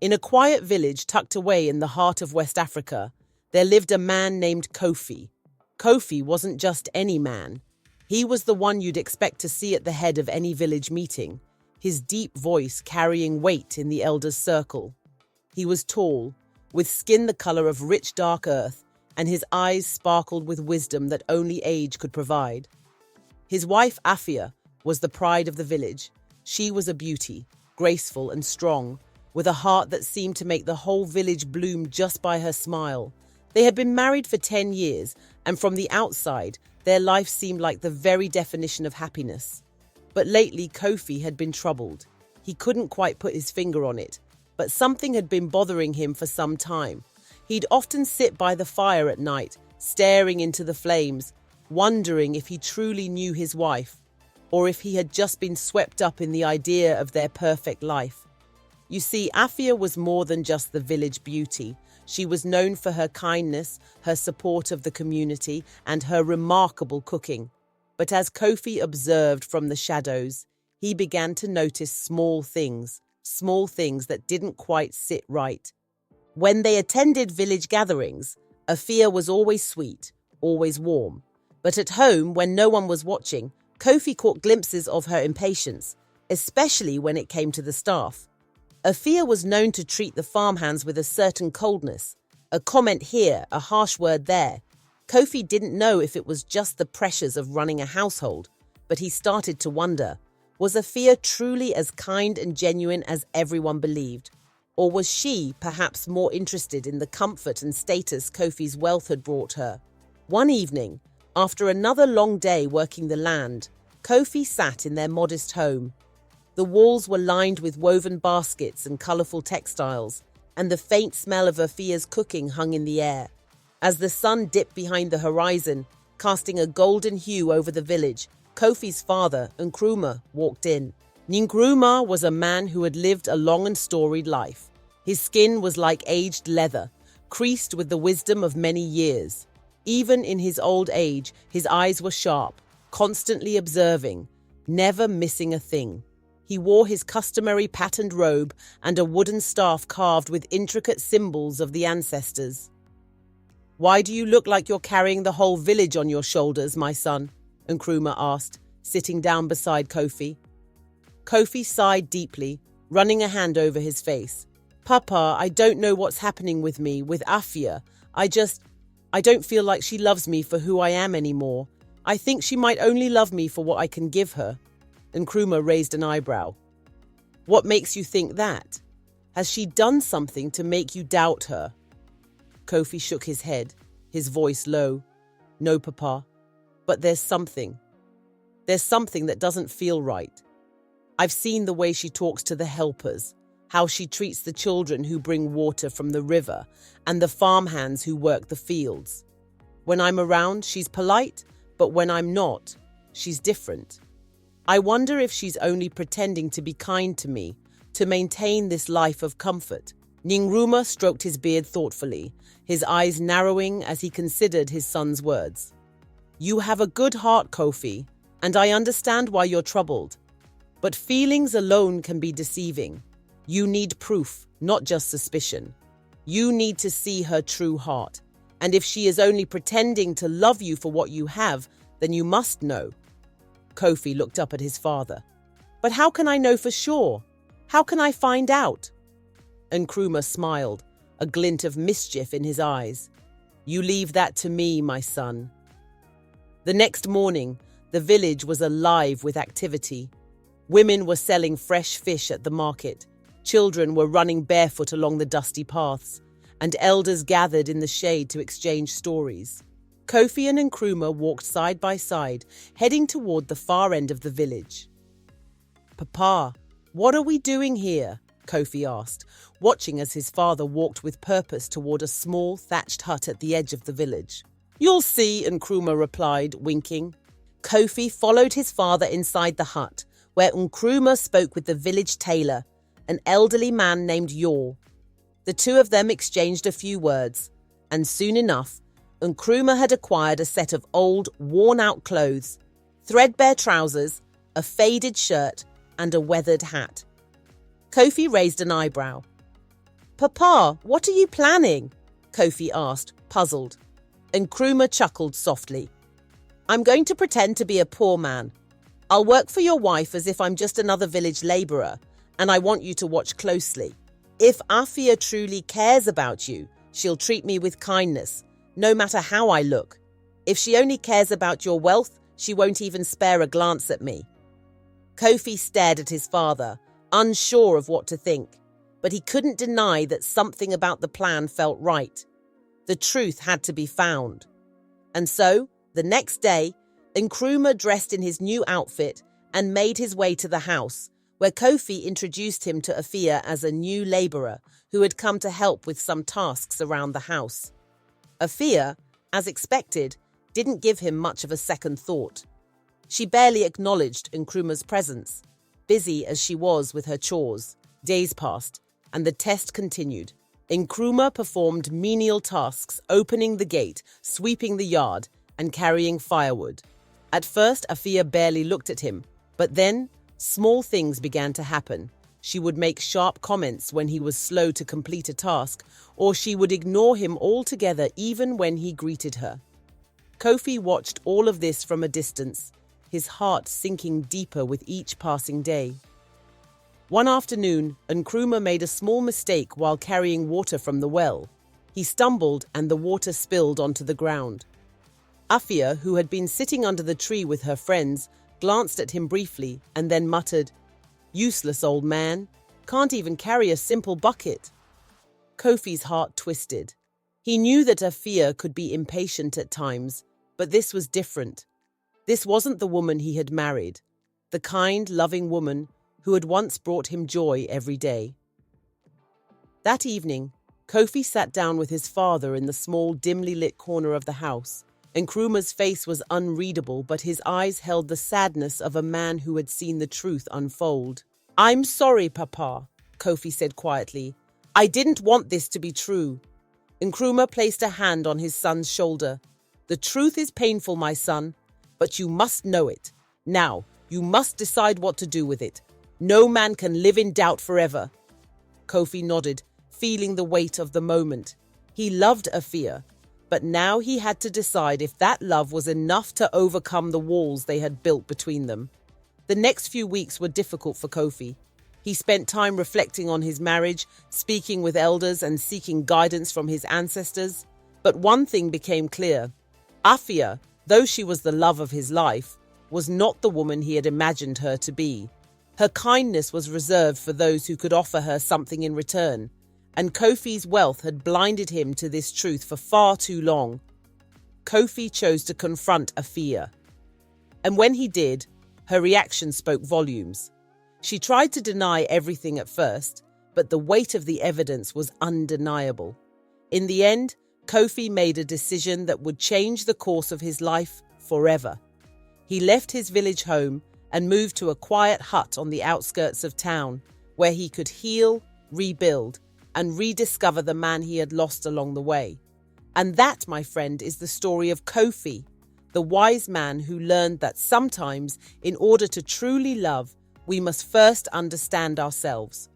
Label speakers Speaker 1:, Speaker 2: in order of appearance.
Speaker 1: In a quiet village tucked away in the heart of West Africa, there lived a man named Kofi. Kofi wasn't just any man. He was the one you'd expect to see at the head of any village meeting, his deep voice carrying weight in the elders' circle. He was tall, with skin the color of rich dark earth, and his eyes sparkled with wisdom that only age could provide. His wife Afia was the pride of the village. She was a beauty, graceful and strong, with a heart that seemed to make the whole village bloom just by her smile. They had been married for 10 years, and from the outside, their life seemed like the very definition of happiness. But lately, Kofi had been troubled. He couldn't quite put his finger on it, but something had been bothering him for some time. He'd often sit by the fire at night, staring into the flames, wondering if he truly knew his wife, or if he had just been swept up in the idea of their perfect life. You see, Afia was more than just the village beauty. She was known for her kindness, her support of the community, and her remarkable cooking. But as Kofi observed from the shadows, he began to notice small things that didn't quite sit right. When they attended village gatherings, Afia was always sweet, always warm. But at home, when no one was watching, Kofi caught glimpses of her impatience, especially when it came to the staff. Afia was known to treat the farmhands with a certain coldness. A comment here, a harsh word there. Kofi didn't know if it was just the pressures of running a household, but he started to wonder, was Afia truly as kind and genuine as everyone believed? Or was she perhaps more interested in the comfort and status Kofi's wealth had brought her? One evening, after another long day working the land, Kofi sat in their modest home. The walls were lined with woven baskets and colourful textiles, and the faint smell of Afia's cooking hung in the air. As the sun dipped behind the horizon, casting a golden hue over the village, Kofi's father, Nkrumah, walked in. Nkrumah was a man who had lived a long and storied life. His skin was like aged leather, creased with the wisdom of many years. Even in his old age, his eyes were sharp, constantly observing, never missing a thing. He wore his customary patterned robe and a wooden staff carved with intricate symbols of the ancestors. "Why do you look like you're carrying the whole village on your shoulders, my son?" Nkrumah asked, sitting down beside Kofi. Kofi sighed deeply, running a hand over his face. "Papa, I don't know what's happening with me, with Afia. I don't feel like she loves me for who I am anymore. I think she might only love me for what I can give her." Nkrumah raised an eyebrow. "What makes you think that? Has she done something to make you doubt her?" Kofi shook his head, his voice low. "No, Papa, but there's something. There's something that doesn't feel right. I've seen the way she talks to the helpers, how she treats the children who bring water from the river and the farmhands who work the fields. When I'm around, she's polite, but when I'm not, she's different. I wonder if she's only pretending to be kind to me, to maintain this life of comfort." Nkrumah stroked his beard thoughtfully, his eyes narrowing as he considered his son's words. "You have a good heart, Kofi, and I understand why you're troubled. But feelings alone can be deceiving. You need proof, not just suspicion. You need to see her true heart. And if she is only pretending to love you for what you have, then you must know." Kofi looked up at his father. "But how can I know for sure? How can I find out?" Nkrumah smiled, a glint of mischief in his eyes. "You leave that to me, my son." The next morning, the village was alive with activity. Women were selling fresh fish at the market. Children were running barefoot along the dusty paths, and elders gathered in the shade to exchange stories. Kofi and Nkrumah walked side by side, heading toward the far end of the village. "Papa, what are we doing here?" Kofi asked, watching as his father walked with purpose toward a small thatched hut at the edge of the village. "You'll see," Nkrumah replied, winking. Kofi followed his father inside the hut, where Nkrumah spoke with the village tailor, an elderly man named Yor. The two of them exchanged a few words, and soon enough, Nkrumah had acquired a set of old, worn-out clothes, threadbare trousers, a faded shirt, and a weathered hat. Kofi raised an eyebrow. Papa, what are you planning? Kofi asked, puzzled. Nkrumah chuckled softly. I'm going to pretend to be a poor man. I'll work for your wife as if I'm just another village labourer, and I want you to watch closely. If Afia truly cares about you, she'll treat me with kindness, no matter how I look. If she only cares about your wealth, she won't even spare a glance at me. Kofi stared at his father, unsure of what to think, but he couldn't deny that something about the plan felt right. The truth had to be found. And so, the next day, Nkrumah dressed in his new outfit and made his way to the house, where Kofi introduced him to Afia as a new labourer who had come to help with some tasks around the house. Afia, as expected, didn't give him much of a second thought. She barely acknowledged Nkrumah's presence, busy as she was with her chores. Days passed, and the test continued. Nkrumah performed menial tasks, opening the gate, sweeping the yard, and carrying firewood. At first, Afia barely looked at him, but then small things began to happen. She would make sharp comments when he was slow to complete a task, or she would ignore him altogether even when he greeted her. Kofi watched all of this from a distance, his heart sinking deeper with each passing day. One afternoon, Nkrumah made a small mistake while carrying water from the well. He stumbled and the water spilled onto the ground. Afia, who had been sitting under the tree with her friends, glanced at him briefly and then muttered, "Useless old man, can't even carry a simple bucket." Kofi's heart twisted. He knew that Afia could be impatient at times, but this was different. This wasn't the woman he had married, the kind, loving woman who had once brought him joy every day. That evening, Kofi sat down with his father in the small, dimly lit corner of the house. Nkrumah's face was unreadable, but his eyes held the sadness of a man who had seen the truth unfold. "I'm sorry, Papa," Kofi said quietly. "I didn't want this to be true." Nkrumah placed a hand on his son's shoulder. "The truth is painful, my son, but you must know it. Now, you must decide what to do with it. No man can live in doubt forever." Kofi nodded, feeling the weight of the moment. He loved Afia, but now he had to decide if that love was enough to overcome the walls they had built between them. The next few weeks were difficult for Kofi. He spent time reflecting on his marriage, speaking with elders and seeking guidance from his ancestors. But one thing became clear. Afia, though she was the love of his life, was not the woman he had imagined her to be. Her kindness was reserved for those who could offer her something in return, and Kofi's wealth had blinded him to this truth for far too long. Kofi chose to confront Afia. And when he did, her reaction spoke volumes. She tried to deny everything at first, but the weight of the evidence was undeniable. In the end, Kofi made a decision that would change the course of his life forever. He left his village home and moved to a quiet hut on the outskirts of town, where he could heal, rebuild, and rediscover the man he had lost along the way. And that, my friend, is the story of Kofi, the wise man who learned that sometimes, in order to truly love, we must first understand ourselves.